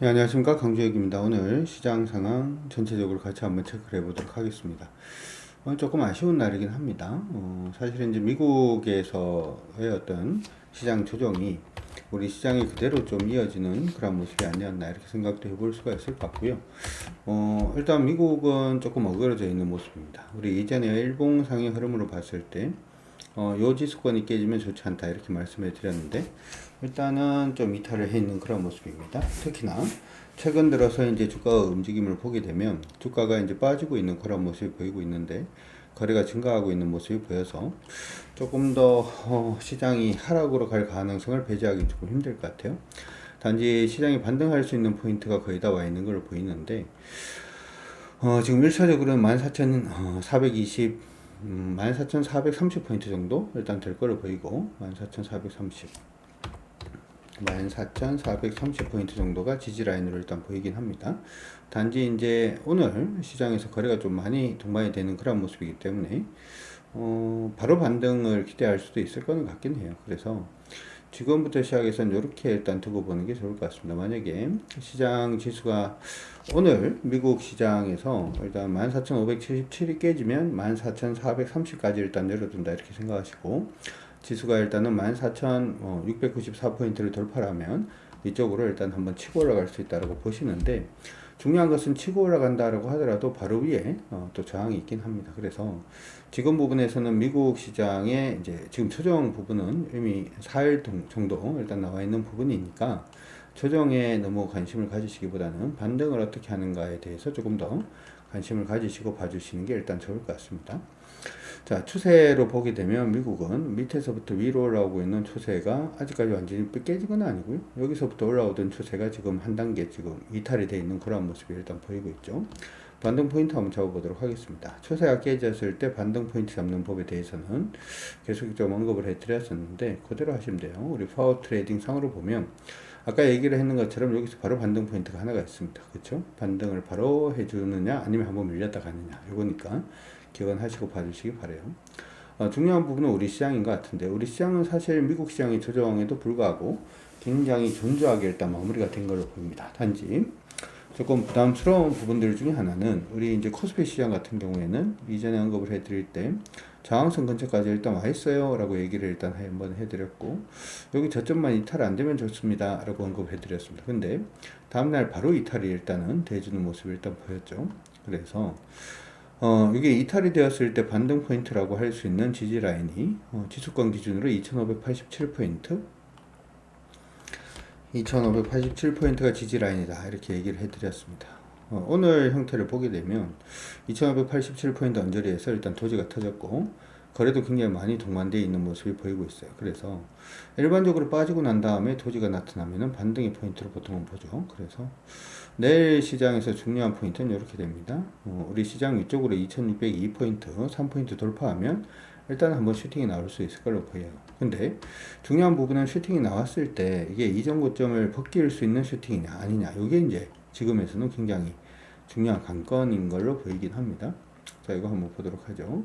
네, 안녕하십니까, 강주혁입니다. 오늘 시장 상황 전체적으로 같이 한번 체크를 해보도록 하겠습니다. 오늘 조금 아쉬운 날이긴 합니다. 사실은 이제 미국에서의 어떤 시장 조정이 우리 시장이 그대로 좀 이어지는 그런 모습이 아니었나 이렇게 생각도 해볼 수가 있을 것 같고요. 일단 미국은 조금 어그러져 있는 모습입니다. 우리 이전에 일봉상의 흐름으로 봤을 때 요 지수권이 깨지면 좋지 않다 이렇게 말씀을 드렸는데, 일단은 좀 이탈을 해 있는 그런 모습입니다. 특히나 최근 들어서 이제 주가 움직임을 보게 되면 주가가 이제 빠지고 있는 그런 모습이 보이고 있는데, 거래가 증가하고 있는 모습이 보여서 조금 더 시장이 하락으로 갈 가능성을 배제하기 조금 힘들 것 같아요. 단지 시장이 반등할 수 있는 포인트가 거의 다 와 있는 걸로 보이는데, 지금 1차적으로는 14,420 14,430포인트 정도 일단 될 거로 보이고, 14,430포인트 정도가 지지 라인으로 일단 보이긴 합니다. 단지 이제 오늘 시장에서 거래가 좀 많이 동반이 되는 그런 모습이기 때문에 바로 반등을 기대할 수도 있을 거는 같긴 해요. 그래서 지금부터 시작해서는 이렇게 일단 두고 보는 게 좋을 것 같습니다. 만약에 시장 지수가 오늘 미국 시장에서 일단 14,577이 깨지면 14,430까지 일단 내려둔다 이렇게 생각하시고, 지수가 일단은 14,694포인트를 돌파하면 이쪽으로 일단 한번 치고 올라갈 수 있다고 보시는데, 중요한 것은 치고 올라간다라고 하더라도 바로 위에 또 저항이 있긴 합니다. 그래서 지금 부분에서는 미국 시장의 이제 지금 조정 부분은 이미 4일 정도 일단 나와 있는 부분이니까, 조정에 너무 관심을 가지시기보다는 반등을 어떻게 하는가에 대해서 조금 더 관심을 가지시고 봐주시는 게 일단 좋을 것 같습니다. 자, 추세로 보게 되면 미국은 밑에서부터 위로 올라오고 있는 추세가 아직까지 완전히 깨진 건 아니고요. 여기서부터 올라오던 추세가 지금 한 단계 지금 이탈이 되어 있는 그런 모습이 일단 보이고 있죠. 반등 포인트 한번 잡아보도록 하겠습니다. 추세가 깨졌을 때 반등 포인트 잡는 법에 대해서는 계속 좀 언급을 해드렸었는데, 그대로 하시면 돼요. 우리 파워 트레이딩 상으로 보면 아까 얘기를 했는 것처럼 여기서 바로 반등 포인트가 하나가 있습니다. 그렇죠? 반등을 바로 해주느냐 아니면 한번 밀렸다 가느냐, 이거니까 기원하시고 봐주시기 바래요. 중요한 부분은 우리 시장인 것 같은데, 우리 시장은 사실 미국 시장의 조정에도 불구하고 굉장히 견조하게 일단 마무리가 된 걸로 보입니다. 단지 조금 부담스러운 부분들 중에 하나는 우리 이제 코스피 시장 같은 경우에는 이전에 언급을 해드릴 때 저항선 근처까지 일단 와 있어요 라고 얘기를 일단 한번 해드렸고, 여기 저점만 이탈 안 되면 좋습니다 라고 언급을 해드렸습니다. 근데 다음날 바로 이탈이 일단은 돼주는 모습을 일단 보였죠. 그래서 이게 이탈이 되었을 때 반등 포인트라고 할 수 있는 지지 라인이 지수권 기준으로 2587포인트 2587포인트가 지지 라인이다 이렇게 얘기를 해드렸습니다. 오늘 형태를 보게 되면 2587포인트 언저리에서 일단 도지가 터졌고, 거래도 굉장히 많이 동반되어 있는 모습이 보이고 있어요. 그래서 일반적으로 빠지고 난 다음에 도지가 나타나면은 반등의 포인트로 보통은 보죠. 그래서 내일 시장에서 중요한 포인트는 이렇게 됩니다. 우리 시장 위쪽으로 2602포인트 3포인트 돌파하면 일단 한번 슈팅이 나올 수 있을 걸로 보여요. 근데 중요한 부분은 슈팅이 나왔을 때 이게 이전 고점을 벗길 수 있는 슈팅이냐 아니냐, 이게 이제 지금에서는 굉장히 중요한 관건인 걸로 보이긴 합니다. 자, 이거 한번 보도록 하죠.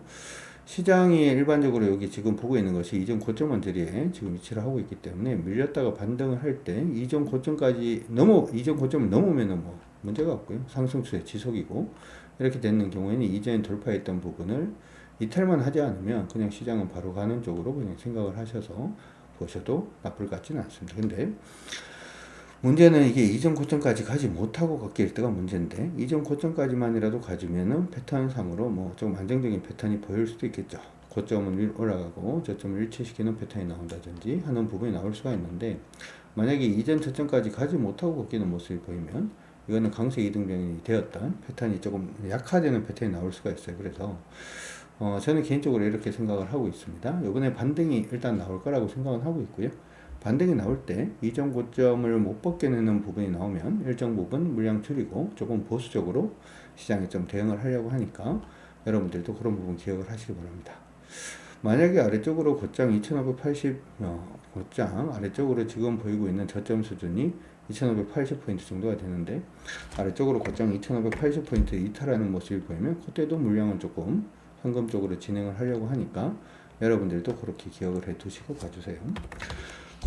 시장이 일반적으로 여기 지금 보고 있는 것이 이전 고점 언저리에 지금 위치를 하고 있기 때문에, 밀렸다가 반등을 할 때 이전 고점을 넘으면은 뭐 문제가 없고요. 상승 추세 지속이고, 이렇게 되는 경우에는 이전에 돌파했던 부분을 이탈만 하지 않으면 그냥 시장은 바로 가는 쪽으로 그냥 생각을 하셔서 보셔도 나쁠 것 같지는 않습니다. 근데 문제는 이게 이전 고점까지 가지 못하고 꺾일 때가 문제인데, 이전 고점까지만이라도 가지면은 패턴상으로 뭐 좀 안정적인 패턴이 보일 수도 있겠죠. 고점은 올라가고 저점을 일치시키는 패턴이 나온다든지 하는 부분이 나올 수가 있는데, 만약에 이전 저점까지 가지 못하고 꺾이는 모습이 보이면 이거는 강세 이등변이 되었던 패턴이 조금 약화되는 패턴이 나올 수가 있어요. 그래서 저는 개인적으로 이렇게 생각을 하고 있습니다. 이번에 반등이 일단 나올 거라고 생각은 하고 있고요. 반등이 나올 때 이전 고점을 못 벗겨내는 부분이 나오면 일정 부분 물량 줄이고 조금 보수적으로 시장에 좀 대응을 하려고 하니까 여러분들도 그런 부분 기억을 하시기 바랍니다. 만약에 아래쪽으로 고점 2580 고점 아래쪽으로 지금 보이고 있는 저점 수준이 2580포인트 정도가 되는데, 아래쪽으로 고점 2580포인트 이탈하는 모습이 보이면 그때도 물량은 조금 현금 쪽으로 진행을 하려고 하니까 여러분들도 그렇게 기억을 해 두시고 봐주세요.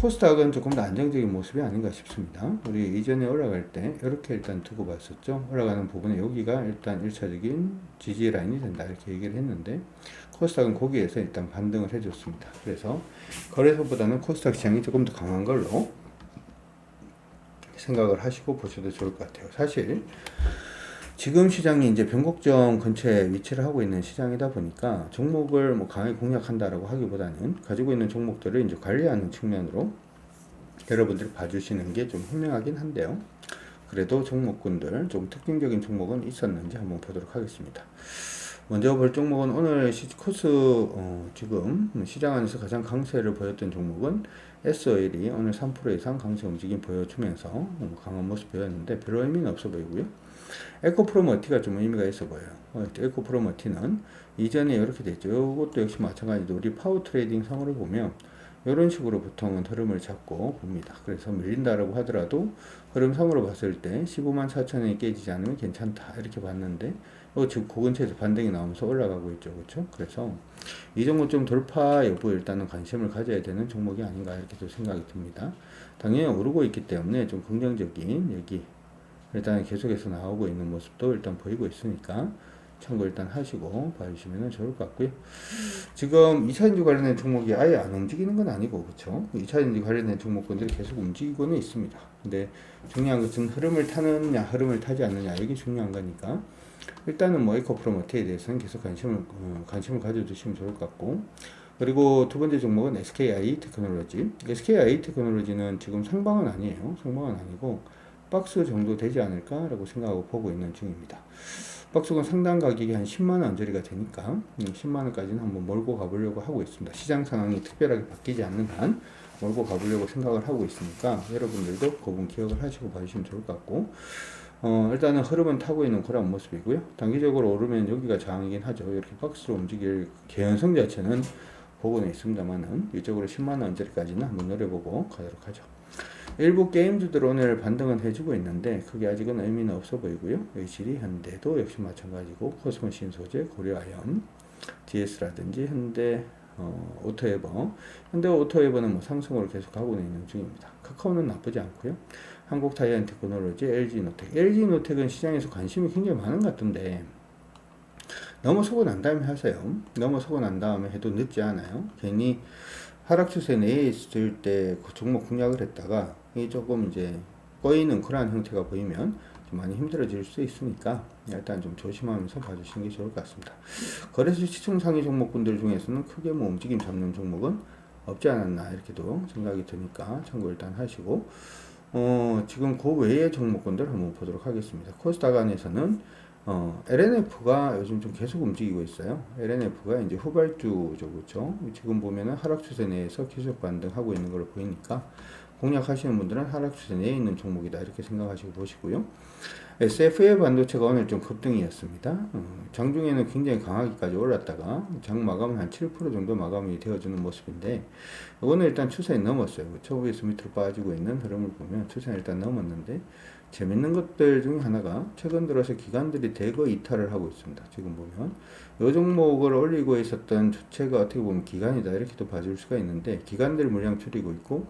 코스닥은 조금 더 안정적인 모습이 아닌가 싶습니다. 우리 이전에 올라갈 때 이렇게 일단 두고 봤었죠. 올라가는 부분에 여기가 일단 1차적인 지지 라인이 된다 이렇게 얘기를 했는데 코스닥은 거기에서 일단 반등을 해줬습니다. 그래서 거래소보다는 코스닥 시장이 조금 더 강한 걸로 생각을 하시고 보셔도 좋을 것 같아요. 사실 지금 시장이 이제 변곡점 근처에 위치를 하고 있는 시장이다 보니까 종목을 뭐 강하게 공략한다라고 하기보다는 가지고 있는 종목들을 이제 관리하는 측면으로 여러분들이 봐주시는 게 좀 현명하긴 한데요. 그래도 종목군들 좀 특징적인 종목은 있었는지 한번 보도록 하겠습니다. 먼저 볼 종목은 오늘 지금 시장 안에서 가장 강세를 보였던 종목은 SOL이 오늘 3% 이상 강세 움직임 보여주면서 강한 모습 보였는데 별로 의미는 없어 보이고요. 에코프로머티가 좀 의미가 있어 보여요. 에코프로머티는 이전에 이렇게 됐죠. 이것도 역시 마찬가지로 우리 파워 트레이딩 상으로 보면 이런 식으로 보통은 흐름을 잡고 봅니다. 그래서 밀린다라고 하더라도 흐름상으로 봤을 때 154,000원이 깨지지 않으면 괜찮다 이렇게 봤는데 지금 그 근처에서 반등이 나오면서 올라가고 있죠. 그렇죠? 그래서 이 종목 좀 돌파 여부 일단은 관심을 가져야 되는 종목이 아닌가 이렇게 또 생각이 듭니다. 당연히 오르고 있기 때문에 좀 긍정적인 얘기 일단 계속해서 나오고 있는 모습도 일단 보이고 있으니까 참고 일단 하시고 봐주시면 좋을 것 같고요. 지금 2차전지 관련된 종목이 아예 안 움직이는 건 아니고 그렇죠. 2차전지 관련된 종목군들이 계속 움직이고는 있습니다. 근데 중요한 것은 흐름을 타느냐 흐름을 타지 않느냐 이게 중요한 거니까 일단은 뭐 에코프로머티에 대해서는 계속 관심을 가져두시면 좋을 것 같고 그리고 두 번째 종목은 SKI 테크놀로지. SKI 테크놀로지는 지금 상방은 아니에요. 상방은 아니고 박스 정도 되지 않을까라고 생각하고 보고 있는 중입니다. 박스권 상당 가격이 한 10만원 언저리가 되니까 10만원까지는 한번 몰고 가보려고 하고 있습니다. 시장 상황이 특별하게 바뀌지 않는 한 몰고 가보려고 생각을 하고 있으니까 여러분들도 그 부분 기억을 하시고 봐주시면 좋을 것 같고 일단은 흐름은 타고 있는 그런 모습이고요. 단기적으로 오르면 여기가 저항이긴 하죠. 이렇게 박스로 움직일 개연성 자체는 보고는 있습니다만은 이쪽으로 10만원 언저리까지는 한번 노려보고 가도록 하죠. 일부 게임주들 오늘 반등은 해주고 있는데 그게 아직은 의미는 없어 보이고요. HDI, 현대도 역시 마찬가지고 코스모 신소재, 고려아연, GS라든지 현대 오토에버, 현대 오토에버는 뭐 상승으로 계속 가고 있는 중입니다. 카카오는 나쁘지 않고요. 한국타이어 테크놀로지, LG노텍. LG노텍은 시장에서 관심이 굉장히 많은 것 같은데 너무 속고 난 다음에 하세요. 너무 속고 난 다음에 해도 늦지 않아요. 괜히 하락 추세 내에 있을 때 그 종목 공략을 했다가 이 조금 이제 꼬이는 그러한 형태가 보이면 좀 많이 힘들어질 수 있으니까 일단 좀 조심하면서 봐주시는 게 좋을 것 같습니다. 거래소 시총 상위 종목군들 중에서는 크게 뭐 움직임 잡는 종목은 없지 않았나 이렇게도 생각이 드니까 참고 일단 하시고 지금 그 외의 종목군들 한번 보도록 하겠습니다. 코스닥 안에서는 LNF가 요즘 좀 계속 움직이고 있어요. LNF가 이제 후발주죠, 그렇죠? 지금 보면은 하락 추세 내에서 계속 반등하고 있는 걸로 보이니까 공략하시는 분들은 하락 추세 내에 있는 종목이다 이렇게 생각하시고 보시고요. SFA 반도체가 오늘 좀 급등이었습니다. 장중에는 굉장히 강하게까지 올랐다가 장 마감은 한 7% 정도 마감이 되어주는 모습인데 오늘 일단 추세에 넘었어요. 그렇죠? 위에서 밑으로 빠지고 있는 흐름을 보면 추세는 일단 넘었는데 재밌는 것들 중에 하나가 최근 들어서 기관들이 대거 이탈을 하고 있습니다. 지금 보면 이 종목을 올리고 있었던 주체가 어떻게 보면 기관이다 이렇게도 봐줄 수가 있는데 기관들 물량 줄이고 있고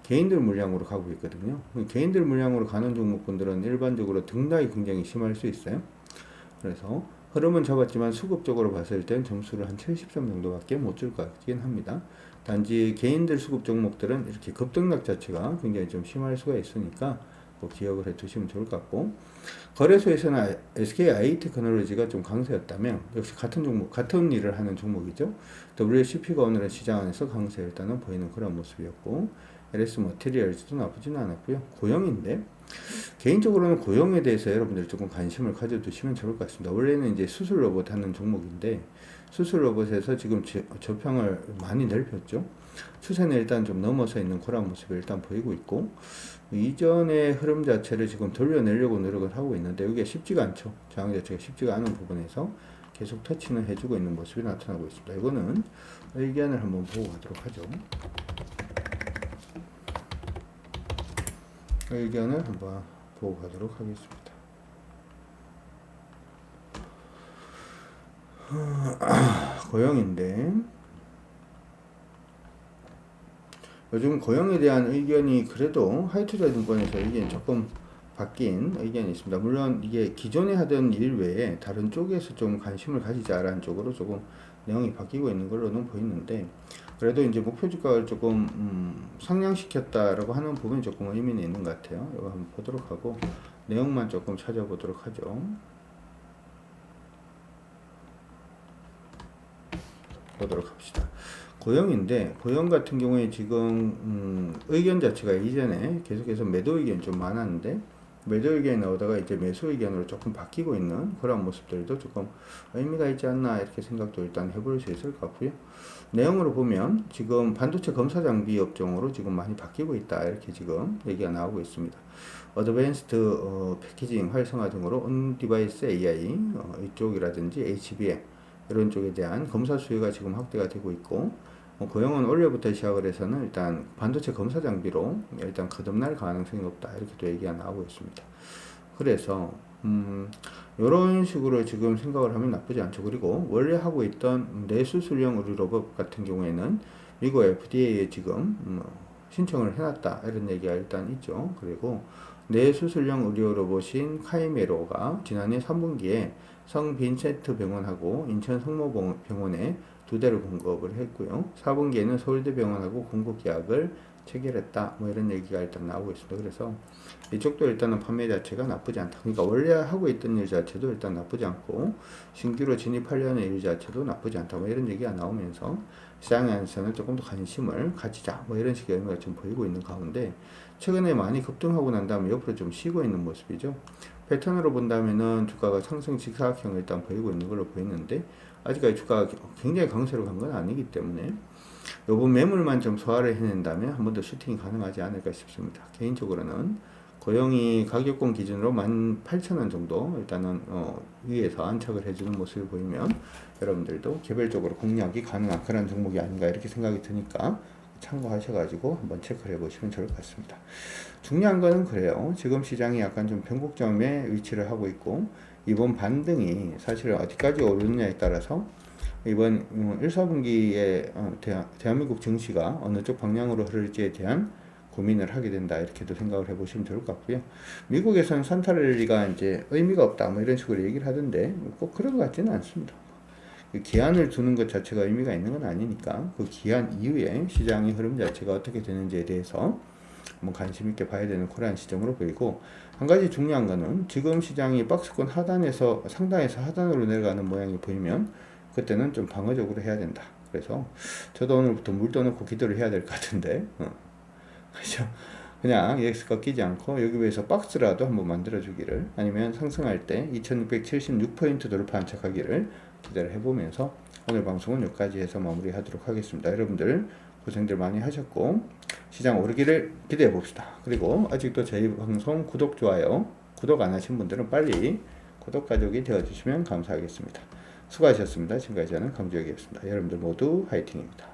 개인들 물량으로 가고 있거든요. 개인들 물량으로 가는 종목분들은 일반적으로 등락이 굉장히 심할 수 있어요. 그래서 흐름은 잡았지만 수급적으로 봤을 땐 점수를 한 70점 정도밖에 못 줄 것 같긴 합니다. 단지 개인들 수급 종목들은 이렇게 급등락 자체가 굉장히 좀 심할 수가 있으니까 기억을 해 두시면 좋을 것 같고 거래소에서는 SKI 테크놀로지가 좀 강세였다면 역시 같은 종목, 같은 일을 하는 종목이죠. WCP가 오늘은 시장 안에서 강세 일단은 보이는 그런 모습이었고 LS 머티리얼즈도 나쁘지는 않았고요. 고영인데 개인적으로는 고영에 대해서 여러분들 조금 관심을 가져두시면 좋을 것 같습니다. 원래는 이제 수술 로봇 하는 종목인데 수술 로봇에서 지금 저평을 많이 넓혔죠. 추세는 일단 좀 넘어서 있는 그런 모습이 일단 보이고 있고 이전의 흐름 자체를 지금 돌려내려고 노력을 하고 있는데 이게 쉽지가 않죠. 저항 자체가 쉽지가 않은 부분에서 계속 터치는 해주고 있는 모습이 나타나고 있습니다. 이거는 의견을 한번 보고 가도록 하죠. 의견을 한번 보고 가도록 하겠습니다. 고영인데 요즘 고용에 대한 의견이 그래도 하이투자증권에서 의견이 조금 바뀐 의견이 있습니다. 물론 이게 기존에 하던 일 외에 다른 쪽에서 좀 관심을 가지자라는 쪽으로 조금 내용이 바뀌고 있는 걸로는 보이는데, 그래도 이제 목표 주가를 조금 상향시켰다라고 하는 부분이 조금 의미는 있는 것 같아요. 이거 한번 보도록 하고 내용만 조금 찾아보도록 하죠. 보도록 합시다. 고용인데, 고용 같은 경우에 지금 의견 자체가 이전에 계속해서 매도 의견이 좀 많았는데, 매도 의견이 나오다가 이제 매수 의견으로 조금 바뀌고 있는 그런 모습들도 조금 의미가 있지 않나 이렇게 생각도 일단 해볼 수 있을 것 같고요. 내용으로 보면 지금 반도체 검사 장비 업종으로 지금 많이 바뀌고 있다 이렇게 지금 얘기가 나오고 있습니다. 어드밴스드 패키징 활성화 등으로 온디바이스 AI 이쪽이라든지 HBM 이런 쪽에 대한 검사 수요가 지금 확대가 되고 있고, 고용은 올해부터 시작을 해서는 일단 반도체 검사 장비로 일단 거듭날 가능성이 높다 이렇게 또 얘기가 나오고 있습니다. 그래서 이런 식으로 지금 생각을 하면 나쁘지 않죠. 그리고 원래 하고 있던 내수술형 의료 로봇 같은 경우에는 미국 FDA에 지금 신청을 해놨다 이런 얘기가 일단 있죠. 그리고 내수술형 의료 로봇인 카이메로가 지난해 3분기에 성 빈센트 병원하고 인천 성모병원에 2대를 공급을 했고요. 4분기에는 서울대병원하고 공급 계약을 체결했다. 뭐 이런 얘기가 일단 나오고 있습니다. 그래서 이쪽도 일단은 판매 자체가 나쁘지 않다. 그러니까 원래 하고 있던 일 자체도 일단 나쁘지 않고 신규로 진입하려는 일 자체도 나쁘지 않다. 뭐 이런 얘기가 나오면서 시장에서는 조금 더 관심을 가지자. 뭐 이런 식의 의미가 좀 보이고 있는 가운데, 최근에 많이 급등하고 난 다음에 옆으로 좀 쉬고 있는 모습이죠. 패턴으로 본다면은 주가가 상승 직사각형을 일단 보이고 있는 걸로 보이는데, 아직까지 주가가 굉장히 강세로 간 건 아니기 때문에 요번 매물만 좀 소화를 해낸다면 한 번 더 슈팅이 가능하지 않을까 싶습니다. 개인적으로는 고용이 가격권 기준으로 18,000원 정도 일단은 위에서 안착을 해주는 모습을 보이면 여러분들도 개별적으로 공략이 가능한 그런 종목이 아닌가 이렇게 생각이 드니까 참고하셔가지고 한번 체크를 해보시면 좋을 것 같습니다. 중요한 거는 그래요. 지금 시장이 약간 좀 변곡점에 위치를 하고 있고, 이번 반등이 사실 어디까지 오르느냐에 따라서 이번 1, 4분기에 대한민국 증시가 어느 쪽 방향으로 흐를지에 대한 고민을 하게 된다 이렇게도 생각을 해보시면 좋을 것 같고요. 미국에서는 산타랠리가 이제 의미가 없다 뭐 이런 식으로 얘기를 하던데 꼭 그런 것 같지는 않습니다. 그 기한을 두는 것 자체가 의미가 있는 건 아니니까 그 기한 이후에 시장의 흐름 자체가 어떻게 되는지에 대해서 한번 관심 있게 봐야 되는 그러한 시점으로 보이고, 한 가지 중요한 거는 지금 시장이 박스권 하단에서 상단에서 하단으로 내려가는 모양이 보이면 그때는 좀 방어적으로 해야 된다. 그래서 저도 오늘부터 물도 넣고 기도를 해야 될 것 같은데 그렇죠? 그냥 EX 꺾이지 않고 여기 위에서 박스라도 한번 만들어 주기를, 아니면 상승할 때 2676포인트 돌파 안착하기를 기대를 해보면서 오늘 방송은 여기까지 해서 마무리하도록 하겠습니다. 여러분들 고생들 많이 하셨고 시장 오르기를 기대해 봅시다. 그리고 아직도 저희 방송 구독, 좋아요, 구독 안 하신 분들은 빨리 구독 가족이 되어주시면 감사하겠습니다. 수고하셨습니다. 지금까지 저는 강주혁이었습니다. 여러분들 모두 화이팅입니다.